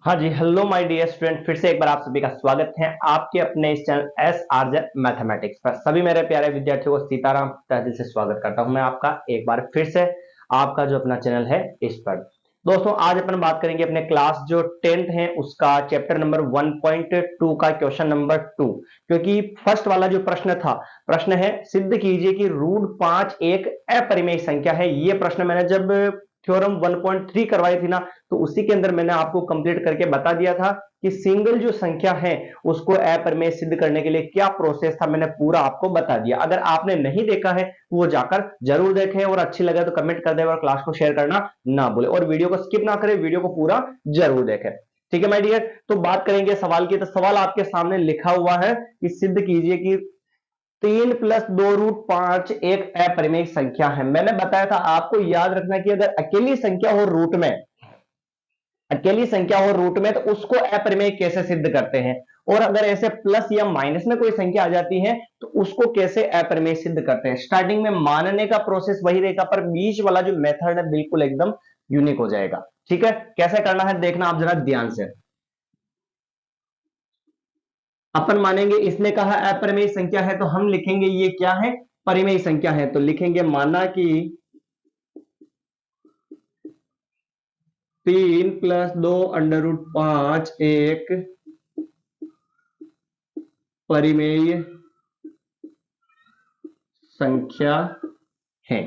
हाँ जी, hello my dear student. फिर से एक बार आप सभी का स्वागत है आपके अपने इस channel S R J mathematics पर। सभी मेरे प्यारे विद्यार्थियों को सीताराम तहे दिल से स्वागत करता हूं मैं आपका एक बार फिर से आपका जो अपना चैनल है इस पर। दोस्तों, आज अपन बात करेंगे अपने क्लास जो 10th है उसका चैप्टर नंबर 1.2 का क्वेश्चन नंबर 2। क्योंकि फर्स्ट वाला जो प्रश्न था, प्रश्न है सिद्ध कीजिए कि रूट 5 एक अपरिमेय संख्या है। ये प्रश्न मैंने जब थ्योरम 1.3 करवाई थी ना, तो उसी के अंदर मैंने आपको कंप्लीट करके बता दिया था कि सिंगल जो संख्या है उसको अपरिमेय सिद्ध करने के लिए क्या प्रोसेस था, मैंने पूरा आपको बता दिया। अगर आपने नहीं देखा है वो जाकर जरूर देखें, और अच्छी लगे तो कमेंट कर दें और क्लास को शेयर करना ना भूले, और वीडियो को स्किप ना करें, वीडियो को पूरा जरूर देखें। ठीक है माय डियर, तो बात करेंगे सवाल की। तो सवाल आपके सामने लिखा हुआ है कि सिद्ध कीजिए कि 3 + 2√5 एक अपरिमेय संख्या है। मैंने बताया था आपको याद रखना कि अगर अकेली संख्या हो रूट में, अकेली संख्या हो रूट में, तो उसको अपरिमेय कैसे सिद्ध करते हैं, और अगर ऐसे प्लस या माइनस में कोई संख्या आ जाती है तो उसको कैसे अपरिमेय सिद्ध करते हैं। स्टार्टिंग में मानने का प्रोसेस वही रहेगा, पर बीच वाला जो मेथड है बिल्कुल एकदम यूनिक हो जाएगा। ठीक है, कैसे करना है देखना आप जरा ध्यान से। अपन मानेंगे इसने कहा अपरिमेय संख्या है, तो हम लिखेंगे ये क्या है, परिमेय संख्या है। तो लिखेंगे माना कि 3 + 2√5 एक परिमेय संख्या है।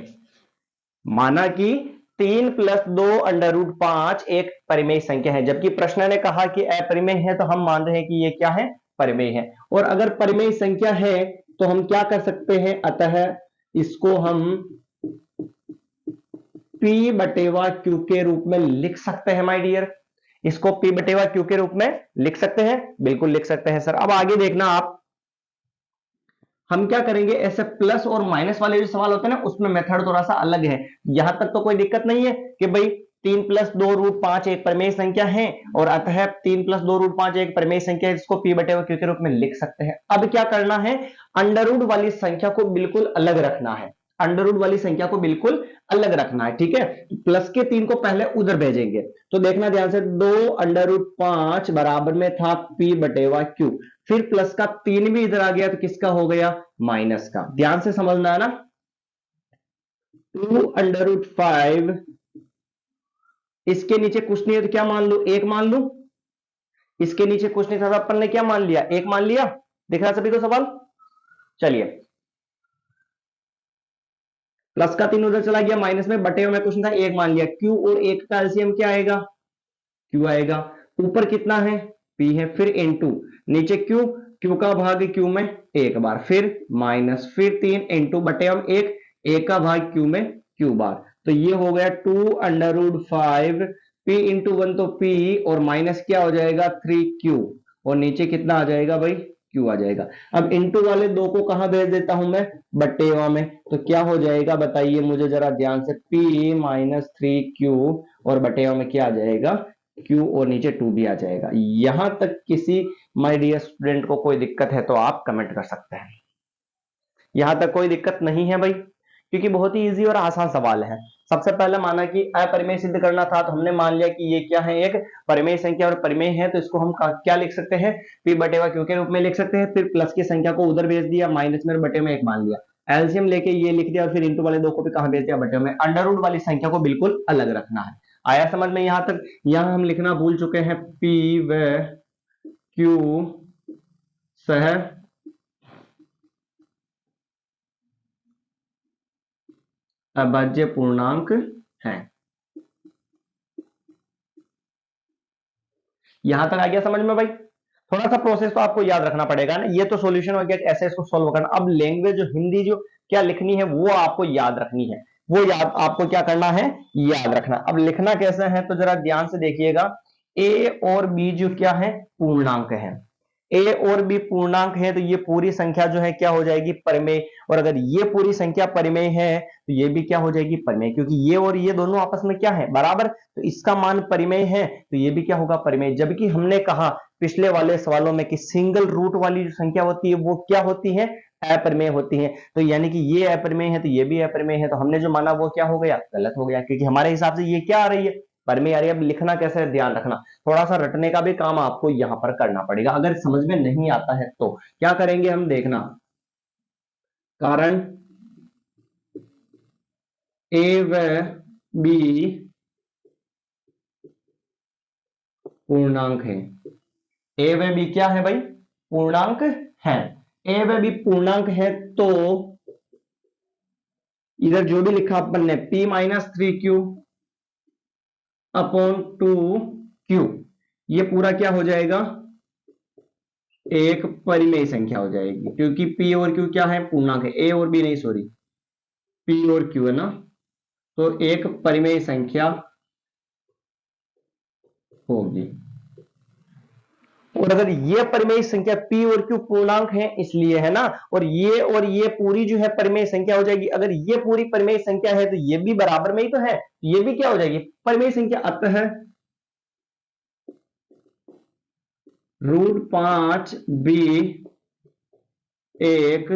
माना कि 3 + 2√5 एक परिमेय संख्या है, जबकि प्रश्न ने कहा कि अपरिमेय है, तो हम मान रहे हैं कि ये क्या है, परिमेय है। और अगर परिमेय संख्या है तो हम क्या कर सकते हैं, अतः इसको हम P/Q के रूप में लिख सकते हैं माय डियर। इसको P/Q के रूप में लिख सकते हैं, बिल्कुल लिख सकते हैं सर। अब आगे देखना आप, हम क्या करेंगे, ऐसे प्लस और माइनस वाले जो सवाल होते हैं ना, उसमें मेथड थोड़ा सा अलग है। यहां तक तो कोई दिक्कत नहीं है कि भाई 3 + 2√5 एक परिमेय संख्या है, और अतः 3 + 2√5 एक परिमेय संख्या है, इसको P/Q के रूप में लिख सकते हैं। अब क्या करना है, अंडर रूट वाली संख्या को बिल्कुल अलग रखना है। अंडर रूट वाली संख्या को बिल्कुल अलग रखना है। ठीक है, प्लस के 3 को पहले उधर भेजेंगे। तो देखना ध्यान से, 2√5 बराबर में था P/Q, फिर प्लस का 3 भी इधर आ गया तो किसका हो गया, माइनस का। ध्यान से समझना है ना। 2√5, इसके नीचे कुछ नहीं है तो क्या मान लू, एक मान लू। इसके नीचे कुछ नहीं था तो अपन ने क्या मान लिया, एक मान लिया। दिख रहा सभी को सवाल। चलिए, प्लस का 3 उधर चला गया, माइनस में बटे में कुछ नहीं था, एक मान लिया। क्यू और एक का एलसीएम क्या आएगा, क्यू आएगा। ऊपर कितना है, पी है, फिर इनटू नीचे क्यू, क्यू का भाग क्यू में एक बार, फिर माइनस, फिर 3 इंटू बटे हम एक का भाग क्यू में क्यू बार। तो ये हो गया 2√5 पी इंटू 1, तो पी और माइनस क्या हो जाएगा 3Q, और नीचे कितना आ जाएगा भाई, Q आ जाएगा। अब इंटू वाले दो को कहां भेज देता हूं मैं, बटेवा में। तो क्या हो जाएगा बताइए मुझे जरा ध्यान से, P-3Q, और बटेवा में क्या आ जाएगा, Q, और नीचे 2 भी आ जाएगा। यहां तक किसी माय डियर स्टूडेंट को कोई दिक्कत है तो आप कमेंट कर सकते हैं। यहां तक कोई दिक्कत नहीं है भाई, क्योंकि बहुत ही इजी और आसान सवाल है। सबसे पहले माना कि अपरिमेय सिद्ध करना था, तो हमने मान लिया कि ये क्या है, एक परिमेय संख्या, और परिमेय है तो इसको हम क्या लिख सकते हैं, P/Q के रूप में लिख सकते हैं। फिर प्लस की संख्या को उधर भेज दिया, माइनस में बटे में एक मान लिया, एलसीएम लेके ये लिख दिया, और फिर इंटू वाले दो को भी कहां भेज दिया, बटे में। अंडर रूट वाली संख्या को बिल्कुल अलग रखना है। आया समझ में यहां तक। यहां हम लिखना भूल चुके हैं, P/Q सह अभाज्य पूर्णांक है। यहां तक आ गया समझ में भाई। थोड़ा सा प्रोसेस तो आपको याद रखना पड़ेगा ना, ये तो सॉल्यूशन हो गया कि ऐसे इसको सॉल्व करना। अब लैंग्वेज जो हिंदी जो क्या लिखनी है वो आपको याद रखनी है, वो याद आपको क्या करना है, याद रखना। अब लिखना कैसे है तो जरा ध्यान से देखिएगा। ए और बी जो क्या है, पूर्णांक है। ए और बी पूर्णांक है, तो ये पूरी संख्या जो है क्या हो जाएगी, परिमेय। और अगर ये पूरी संख्या परिमेय है तो ये भी क्या हो जाएगी, परिमेय, क्योंकि ये और ये दोनों आपस में क्या है, बराबर। तो इसका मान परिमेय है तो ये भी क्या होगा, परिमेय। जबकि हमने कहा पिछले वाले सवालों में कि सिंगल रूट वाली जो संख्या होती है वो क्या होती है, अपरिमेय होती है। तो यानी कि ये अपरिमेय है तो ये भी अपरिमेय है, तो हमने जो माना वो क्या हो गया, गलत हो गया, क्योंकि हमारे हिसाब से ये क्या आ रही है, परिमेय आ रही है। अब लिखना कैसे है ध्यान रखना, थोड़ा सा रटने का भी काम आपको यहां पर करना पड़ेगा, अगर समझ में नहीं आता है तो क्या करेंगे हम, देखना, कारण ए व बी पूर्णांक है। ए व बी क्या है भाई, पूर्णांक है। ए व बी पूर्णांक है तो इधर जो भी लिखा अपन ने P-3Q अपॉन 2Q, ये पूरा क्या हो जाएगा, एक परिमेय संख्या हो जाएगी, क्योंकि P और Q क्या है, पूर्णांक है। A और B नहीं, सॉरी, P और Q है ना, तो एक परिमेय संख्या होगी। और अगर ये परिमेय संख्या P और Q पूर्णांक है इसलिए, है ना, और ये पूरी जो है परिमेय संख्या हो जाएगी। अगर ये पूरी परिमेय संख्या है तो ये भी बराबर में ही तो है, ये भी क्या हो जाएगी, परिमेय संख्या। अतः √5 भी एक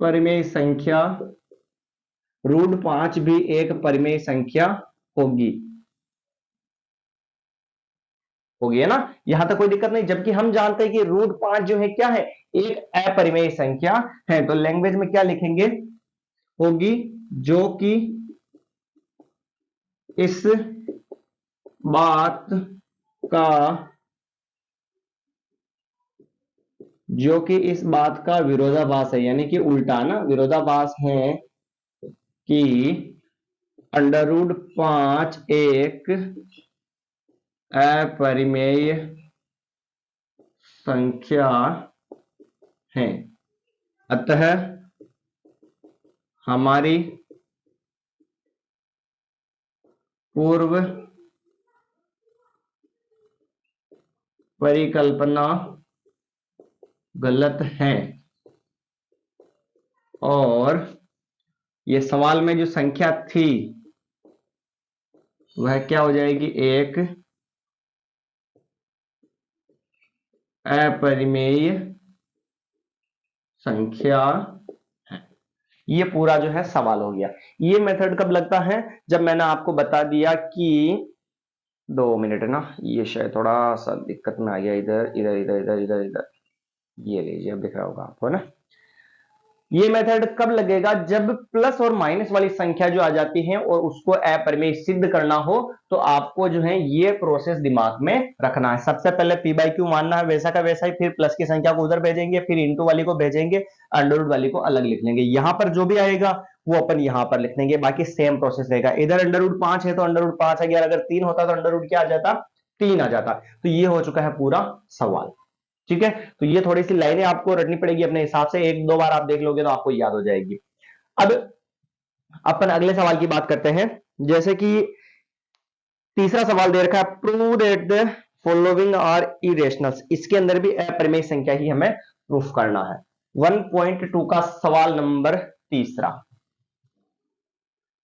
परिमेय संख्या, √5 भी एक परिमेय संख्या होगी, है ना, यहां तक कोई दिक्कत नहीं। जबकि हम जानते हैं कि √5 जो है क्या है, एक अपरिमेय संख्या है, तो लैंग्वेज में क्या लिखेंगे, होगी जो कि इस बात का, जो कि इस बात का विरोधाभास है, यानी कि उल्टा ना, विरोधाभास है कि √5 एक अपरिमेय संख्या है। अतः हमारी पूर्व परिकल्पना गलत है, और ये सवाल में जो संख्या थी वह क्या हो जाएगी, एक अपरिमेय संख्या है। ये पूरा जो है सवाल हो गया। ये मेथड कब लगता है, जब मैंने आपको बता दिया कि 2 मिनट है ना, ये शायद थोड़ा सा दिक्कत में आ गया, इधर इधर इधर इधर इधर इधर, ये लीजिए, अब दिख रहा होगा आपको ना। ये मेथड कब लगेगा, जब प्लस और माइनस वाली संख्या जो आ जाती है और उसको अपरिमेय सिद्ध करना हो, तो आपको जो है ये प्रोसेस दिमाग में रखना है। सबसे पहले P/Q मानना है, वैसा का वैसा ही, फिर प्लस की संख्या को उधर भेजेंगे, फिर इंटू वाली को भेजेंगे, अंडर रूट वाली को अलग लिख लेंगे। यहां पर जो भी आएगा वो अपन यहां पर लिख लेंगे, बाकी सेम प्रोसेस रहेगा। इधर √5 है तो √5 आ गया, अगर 3 होता तो अंडर रूट क्या आ जाता, 3 आ जाता। तो ये हो चुका है पूरा सवाल, ठीक है। तो ये थोड़ी सी लाइनें आपको रटनी पड़ेगी अपने हिसाब से, एक दो बार आप देख लोगे तो आपको याद हो जाएगी। अब अपन अगले सवाल की बात करते हैं, जैसे कि तीसरा सवाल दे रखा है, prove that the following are irrationals. इसके अंदर भी अपरिमेय संख्या ही हमें प्रूफ करना है। 1.2 का सवाल नंबर तीसरा,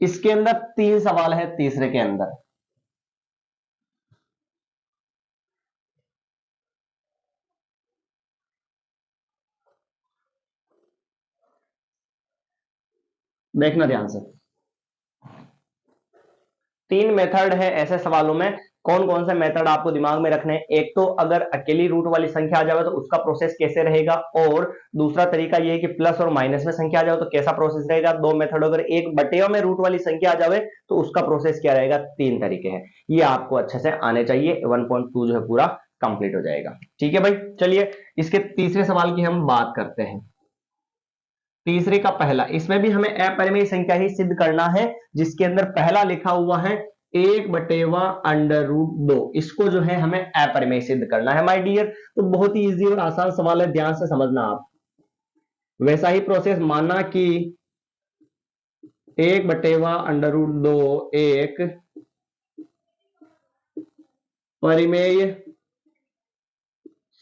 इसके अंदर 3 सवाल है तीसरे के अंदर। देखना ध्यान से, 3 मेथड है ऐसे सवालों में। कौन कौन से मेथड आपको दिमाग में रखने हैं, एक तो अगर अकेली रूट वाली संख्या आ जाए तो उसका प्रोसेस कैसे रहेगा, और दूसरा तरीका यह है कि प्लस और माइनस में संख्या आ जाए तो कैसा प्रोसेस रहेगा। 2 मेथड, अगर एक बटेवा में रूट वाली संख्या आ जाए तो उसका प्रोसेस क्या रहेगा। 3 तरीके हैं, ये आपको अच्छे से आने चाहिए। 1.2 जो है पूरा कंप्लीट हो जाएगा, ठीक है भाई। चलिए इसके तीसरे सवाल की हम बात करते हैं। तीसरे का पहला, इसमें भी हमें अपरिमेय संख्या ही सिद्ध करना है, जिसके अंदर पहला लिखा हुआ है 1/√2। इसको जो है हमें अपरिमेय सिद्ध करना है माय डियर। तो बहुत ही इजी और आसान सवाल है, ध्यान से समझना आप। वैसा ही प्रोसेस, माना कि 1/√2 एक परिमेय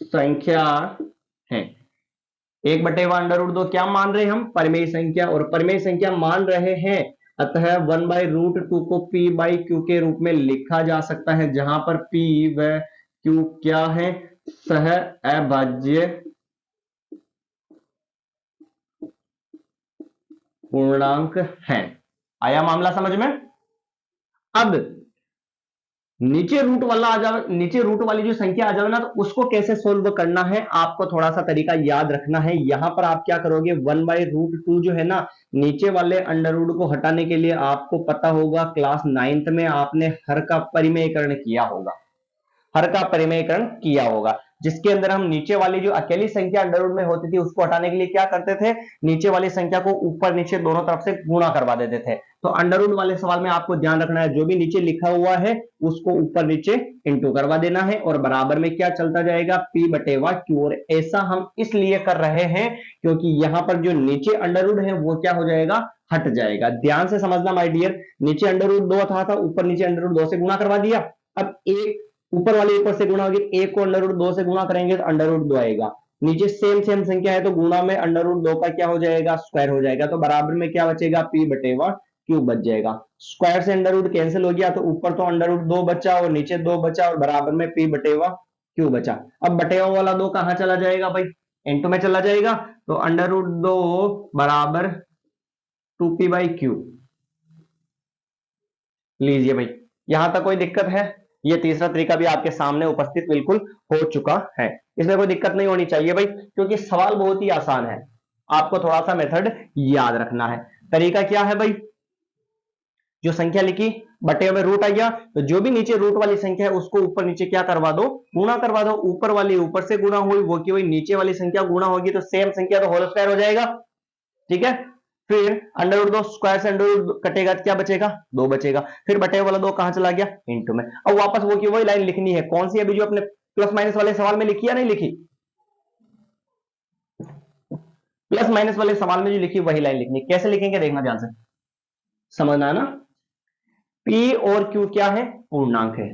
संख्या है। 1/√2 क्या मान रहे हैं हम, परिमेय संख्या, और परिमेय संख्या मान रहे हैं। अतः 1/√2 को P/Q के रूप में लिखा जा सकता है, जहां पर P व Q क्या है, सह अभाज्य पूर्णांक है। आया मामला समझ में। अब नीचे रूट वाला आ जाए, नीचे रूट वाली जो संख्या आ जाए ना, तो उसको कैसे सोल्व करना है आपको थोड़ा सा तरीका याद रखना है। यहां पर आप क्या करोगे, 1/√2 जो है ना, नीचे वाले अंडर रूट को हटाने के लिए आपको पता होगा क्लास 9th में आपने हर का परिमेयकरण किया होगा, हर का परिमेयकरण किया होगा, जिसके अंदर हम नीचे वाली जो अकेली संख्या अंडर रूट में होती थी उसको हटाने के लिए क्या करते थे, नीचे वाली संख्या को ऊपर नीचे दोनों तरफ से गुणा करवा देते थे। तो अंडर रूट वाले सवाल में आपको ध्यान रखना है, जो भी नीचे लिखा हुआ है उसको ऊपर नीचे इंटू करवा देना है, और बराबर में क्या चलता जाएगा, पी बटेवा क्यू। और ऐसा हम इसलिए कर रहे हैं क्योंकि यहां पर जो नीचे अंडर रूट है वो क्या हो जाएगा, हट जाएगा। ध्यान से समझना माय डियर, नीचे अंडर रूट 2 था, ऊपर नीचे अंडर रूट 2 से गुणा करवा दिया। अब एक ऊपर वाले ऊपर से गुणा होगी, एक को अंडर रूट 2 से गुणा करेंगे तो अंडर रूट 2 आएगा, नीचे सेम सेम संख्या है तो गुणा में अंडर रूट 2 का क्या हो जाएगा, स्क्वायर हो जाएगा। तो बराबर में क्या बचेगा, पी बटेवा क्यूब बच जाएगा। स्क्वायर से अंडर रूट कैंसिल हो गया, तो ऊपर तो अंडर रूट 2 बचा और नीचे 2 बचा, और बराबर में पी बटेवा क्यूब बचा। अब बटेवा वाला 2 कहां चला जाएगा भाई, इनटू में चला जाएगा, तो अंडर रूट 2 बराबर 2p/q। लीजिए भाई, यहां तक कोई दिक्कत है, ये तीसरा तरीका भी आपके सामने उपस्थित बिल्कुल हो चुका है, इसमें कोई दिक्कत नहीं होनी चाहिए भाई, क्योंकि सवाल बहुत ही आसान है, आपको थोड़ा सा मेथड याद रखना है। तरीका क्या है भाई, जो संख्या लिखी बटे में रूट आ गया, तो जो भी नीचे रूट वाली संख्या है उसको ऊपर नीचे क्या करवा दो, गुणा करवा दो। ऊपर वाली ऊपर से गुणा हुई वो की वही नीचे वाली संख्या गुणा होगी, तो सेम संख्या तो होल स्क्वायर हो जाएगा, ठीक है। फिर अंडर रूट 2, स्क्वायर से अंडर रूट कटेगा तो क्या बचेगा, 2 बचेगा। फिर बटे वाला 2 कहां चला गया, इनटू में। अब वापस वो की वही लाइन लिखनी है, कौन सी अभी जो अपने प्लस माइनस वाले सवाल में लिखी या नहीं लिखी, प्लस माइनस वाले सवाल में जो लिखी वही लाइन लिखनी। कैसे लिखेंगे देखना ध्यान से, समझना है ना। P और Q क्या है, पूर्णांक है,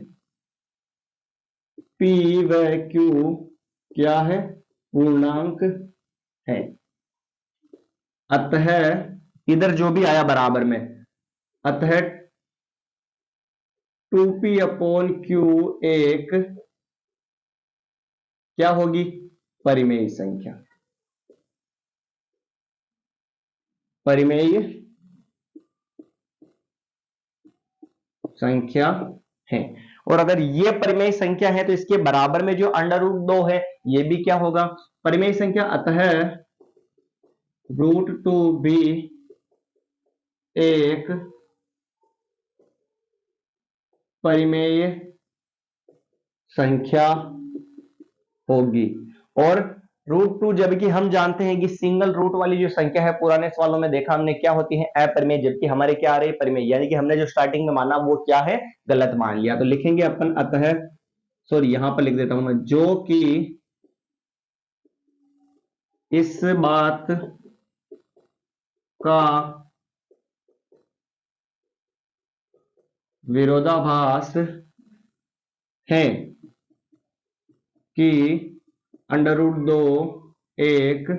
P व Q क्या है, पूर्णांक है। अतः इधर जो भी आया बराबर में, अतः 2p/q एक क्या होगी, परिमेय संख्या, परिमेय संख्या है। और अगर ये परिमेय संख्या है तो इसके बराबर में जो अंडर रूट 2 है ये भी क्या होगा, परिमेय संख्या। अतः √2 भी एक परिमेय संख्या होगी। और √2 जबकि हम जानते हैं कि सिंगल रूट वाली जो संख्या है, पुराने सवालों में देखा हमने क्या होती है, अपरिमेय, जबकि हमारे क्या आ रही है, परिमेय, यानी कि हमने जो स्टार्टिंग में माना वो क्या है, गलत मान लिया। तो लिखेंगे अपन अतः, सॉरी यहां पर लिख देता हूं मैं, जो कि इस बात का विरोधाभास है कि अंडर रूट 2 एक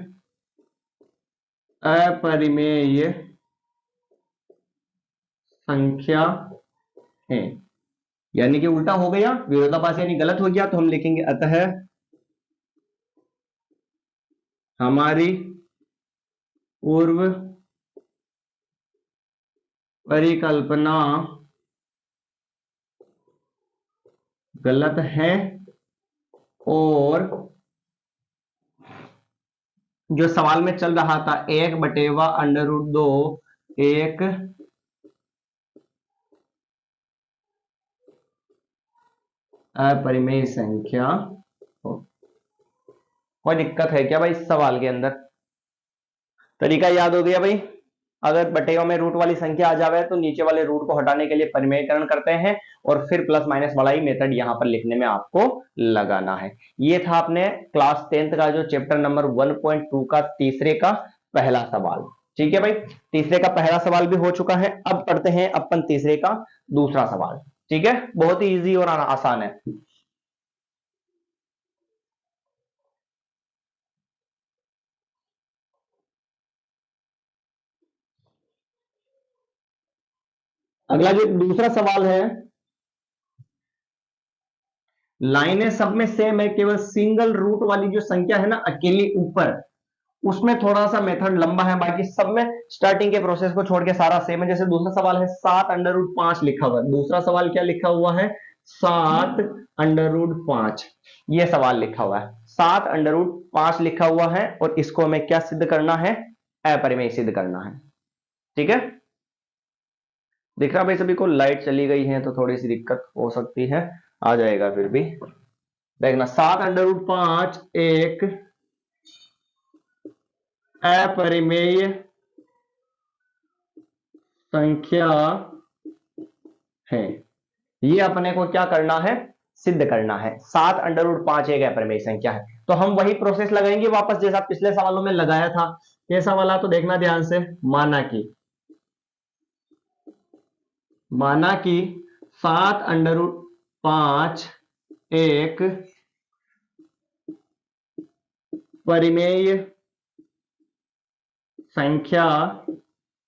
अपरिमेय संख्या है, यानी कि उल्टा हो गया, विरोधाभास यानी गलत हो गया। तो हम लिखेंगे अतः हमारी पूर्व परिकल्पना गलत है, और जो सवाल में चल रहा था 1/√2 एक अपरिमेय संख्या हो। कोई दिक्कत है क्या भाई इस सवाल के अंदर, तरीका याद हो गया भाई। अगर बटेवा में रूट वाली संख्या आ जावे तो नीचे वाले रूट को हटाने के लिए परिमेयकरण करते हैं, और फिर प्लस माइनस वाला ही मेथड यहां पर लिखने में आपको लगाना है। ये था अपने क्लास 10th का जो चैप्टर नंबर 1.2 का तीसरे का पहला सवाल, ठीक है भाई। तीसरे का पहला सवाल भी हो चुका है, अब पढ़ते हैं अपन तीसरे का दूसरा सवाल, ठीक है। बहुत ही इजी और आसान है। अगला जो दूसरा सवाल है, लाइनें सब में सेम है, केवल सिंगल रूट वाली जो संख्या है ना अकेली ऊपर, उसमें थोड़ा सा मेथड लंबा है, बाकी सब में स्टार्टिंग के प्रोसेस को छोड़ के सारा सेम है। जैसे दूसरा सवाल है 7√5 लिखा हुआ है, दूसरा सवाल क्या लिखा हुआ है 7√5, ये सवाल लिखा हुआ है 7√5 लिखा हुआ है, और इसको हमें क्या सिद्ध करना है, अपरिमेय सिद्ध करना है। ठीक है, दिख रहा भाई सभी को? लाइट चली गई है तो थोड़ी सी दिक्कत हो सकती है, आ जाएगा फिर भी देखना। 7√5 एक अपरिमेय संख्या है, ये अपने को क्या करना है, सिद्ध करना है। 7√5 एक अपरिमेय संख्या है, तो हम वही प्रोसेस लगाएंगे वापस जैसा पिछले सवालों में लगाया था। कैसा वाला, तो देखना ध्यान से। माना कि 7√5 एक परिमेय संख्या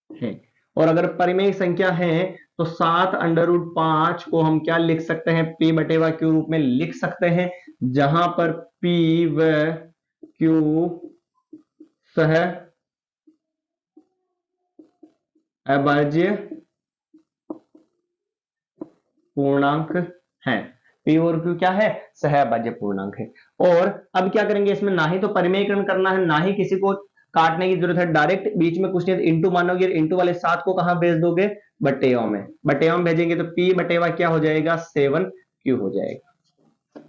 है, और अगर परिमेय संख्या है तो 7√5 को हम क्या लिख सकते हैं, p बटे व q रूप में लिख सकते हैं, जहां पर p व q सह अभाज्य पूर्णांक है। p और q क्या है, सह अभाज्य पूर्णांक है। और अब क्या करेंगे, इसमें ना ही तो परिमेयकरण करना है, ना ही किसी को काटने की जरूरत है, डायरेक्ट बीच में कुछ नहीं, इंटू मानोगे, इंटू वाले 7 को कहां भेज दोगे, बटेवा में। बटेवा में भेजेंगे तो p बटेवा क्या हो जाएगा, 7q हो जाएगा।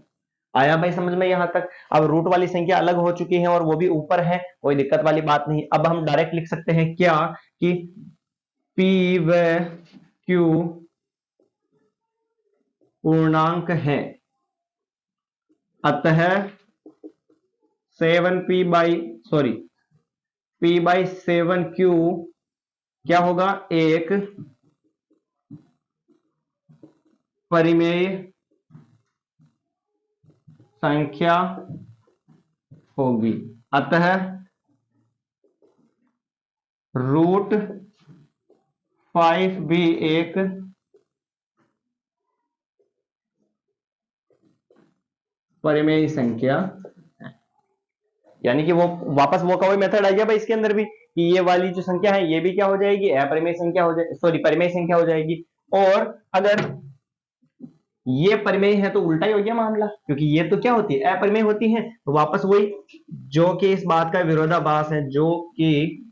आया भाई समझ में यहां तक? अब रूट वाली संख्या अलग हो चुकी है और वो भी ऊपर है, कोई दिक्कत वाली बात नहीं। अब हम डायरेक्ट लिख सकते हैं क्या, कि p व q पूर्णांक है, अतः 7p/7q क्या होगा, एक परिमेय संख्या होगी। अतः √5 भी एक परिमेय संख्या है। यानी कि वो वापस वो का वही मेथड आ गया भाई इसके अंदर भी, कि ये वाली जो संख्या है ये भी क्या हो जाएगी, अपरिमेय संख्या हो जाएगी, सॉरी परिमेय संख्या हो जाएगी। और अगर ये परिमेय है तो उल्टा ही हो गया मामला, क्योंकि ये तो क्या होती है, अपरिमेय होती है, तो वापस वही जो कि इस बात का विरोधाभास है, जो कि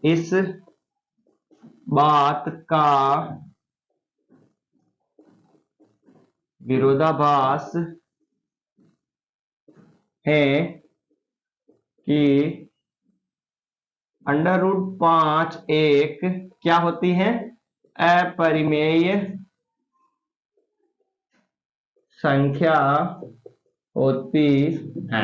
इस बात का विरोधाभास है कि √5 एक क्या होती है, अपरिमेय संख्या होती है।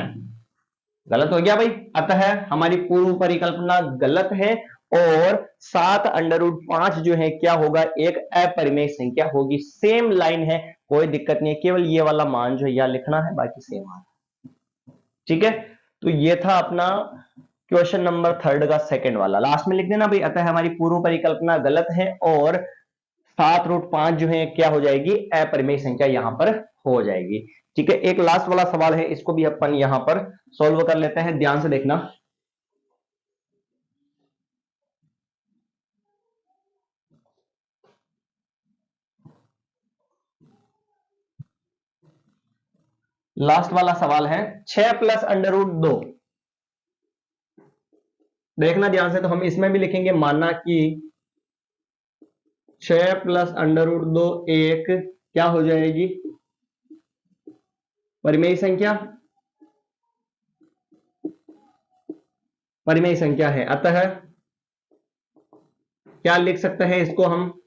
गलत हो गया भाई, अतः हमारी पूर्व परिकल्पना गलत है, और 7√5 जो है क्या होगा, एक अपरिमेय संख्या होगी। सेम लाइन है, कोई दिक्कत नहीं है, केवल ये वाला मान जो है यह लिखना है, बाकी सेम है। ठीक है, तो ये था अपना क्वेश्चन नंबर 3 का सेकंड वाला, लास्ट में लिख देना भाई। अतः हमारी पूर्व परिकल्पना गलत है, और 7√5 जो है क्या हो जाएगी, अपरिमेय संख्या यहां पर हो जाएगी। ठीक है, एक लास्ट वाला सवाल है, इसको भी अपन यहां पर सॉल्व कर लेते हैं, ध्यान से देखना। लास्ट वाला सवाल है 6 + √2। देखना ध्यान से, तो हम इसमें भी लिखेंगे, माना कि 6 + √2 एक क्या हो जाएगी, परिमेय संख्या, परिमेय संख्या है। अतः क्या लिख सकते हैं इसको हम,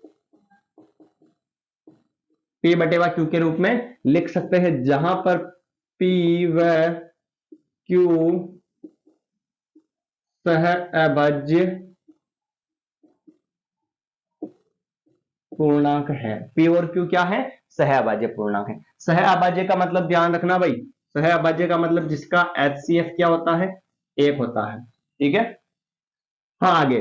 p बटे व q के रूप में लिख सकते हैं, जहां पर p व q सह अभाज्य पूर्णांक है। p और q क्या है, सह अभाज्य पूर्णांक है। सह अभाज्य का मतलब ध्यान रखना भाई, सह अभाज्य का मतलब जिसका HCF क्या होता है, 1 होता है। ठीक है, हाँ आगे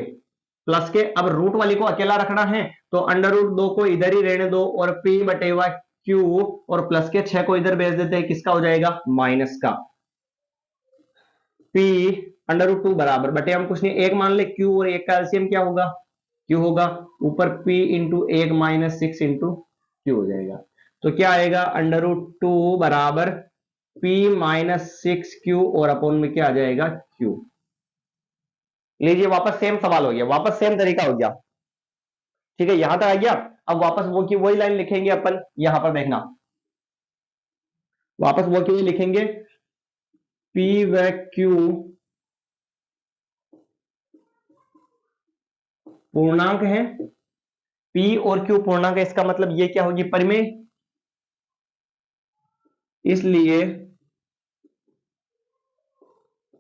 प्लस के, अब रूट वाली को अकेला रखना है तो √2 को इधर ही रहने दो, और p बटे व q और प्लस के 6 को इधर भेज देते हैं, किसका हो जाएगा, माइनस का। p √2 बराबर बटे हम कुछ नहीं एक मान ले क्यू और एक का एलसीएम क्या होगा क्यू होगा ऊपर p इंटू एक माइनस 6 इंटू क्यू हो जाएगा। तो क्या आएगा √2 बराबर p माइनस 6q और अपोन में क्या आ जाएगा q। लीजिए वापस सेम सवाल हो गया वापस सेम तरीका हो गया ठीक है यहां तक आ गया। अब वापस वो की वही लाइन लिखेंगे अपन यहां पर देखना वापस वो की वही लिखेंगे p व q पूर्णांक है p और q पूर्णांक है इसका मतलब ये क्या होगी परिमेय इसलिए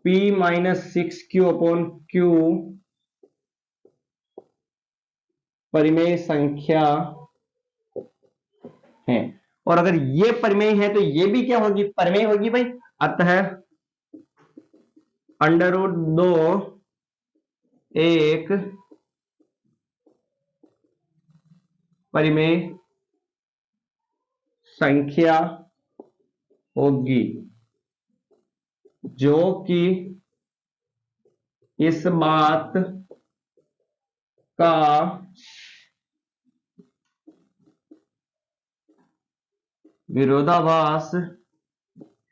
p minus 6q upon q परिमेय संख्या है और अगर ये परिमेय है तो ये भी क्या होगी परिमेय होगी भाई। अतः √2 एक परिमेय संख्या होगी जो कि इस बात का विरोधाभास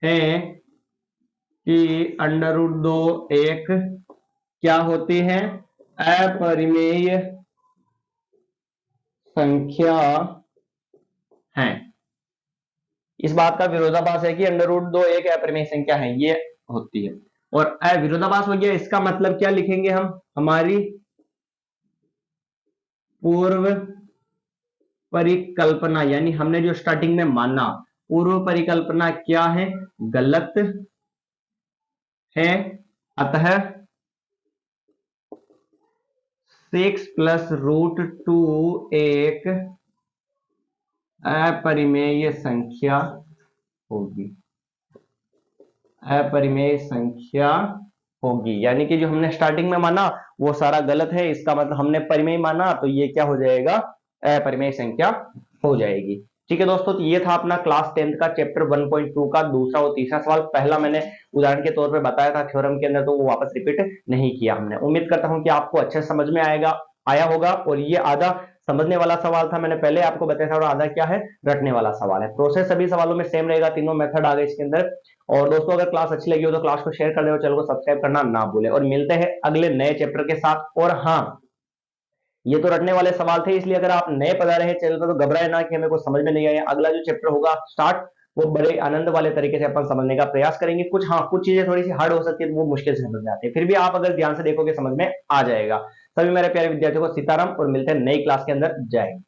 है कि √2 एक क्या होती है अपरिमेय संख्या है। इस बात का विरोधाभास है कि √2 एक अपरिमेय संख्या है ये होती है और विरोधाभास हो गया इसका मतलब क्या लिखेंगे हम हमारी पूर्व परिकल्पना यानी हमने जो स्टार्टिंग में माना पूर्व परिकल्पना क्या है गलत है। अतः 6 + √2 एक अपरिमेय संख्या होगी अपरिमेय संख्या होगी यानी कि जो हमने स्टार्टिंग में माना वो सारा गलत है इसका मतलब हमने परिमेय माना तो ये क्या हो जाएगा अपरिमेय संख्या हो जाएगी। ठीक है दोस्तों तो ये था अपना क्लास 10th का चैप्टर 1.2 का दूसरा और तीसरा सवाल। पहला मैंने उदाहरण के तौर पे बताया था थ्योरम के अंदर तो वो वापस रिपीट नहीं किया हमने। उम्मीद करता हूं कि आपको अच्छे समझ में आया होगा और ये आधा समझने वाला सवाल था मैंने पहले आपको बताया था और आधा क्या है रटने वाला सवाल है। प्रोसेस सभी सवालों में सेम रहेगा तीनों मेथड आ गए इसके अंदर। और दोस्तों अगर क्लास अच्छी लगी हो तो क्लास को शेयर कर दे और चैनल को सब्सक्राइब करना ना भूले और मिलते हैं अगले नए चैप्टर के साथ। और हाँ ये तो रटने वाले सवाल थे इसलिए अगर आप नए पधारे हैं चैनल पर तो घबराए ना कि हमें कुछ समझ में नहीं आया। अगला जो चैप्टर होगा स्टार्ट वो बड़े आनंद वाले तरीके से अपन समझने का प्रयास करेंगे। कुछ चीजें थोड़ी सी हार्ड हो सकती है वो मुश्किल से समझ में आती है फिर भी आप अगर ध्यान से देखोगे समझ में आ जाएगा। सभी मेरे प्यारे विद्यार्थियों को सीताराम और मिलते हैं नई क्लास के अंदर। जय हिंद।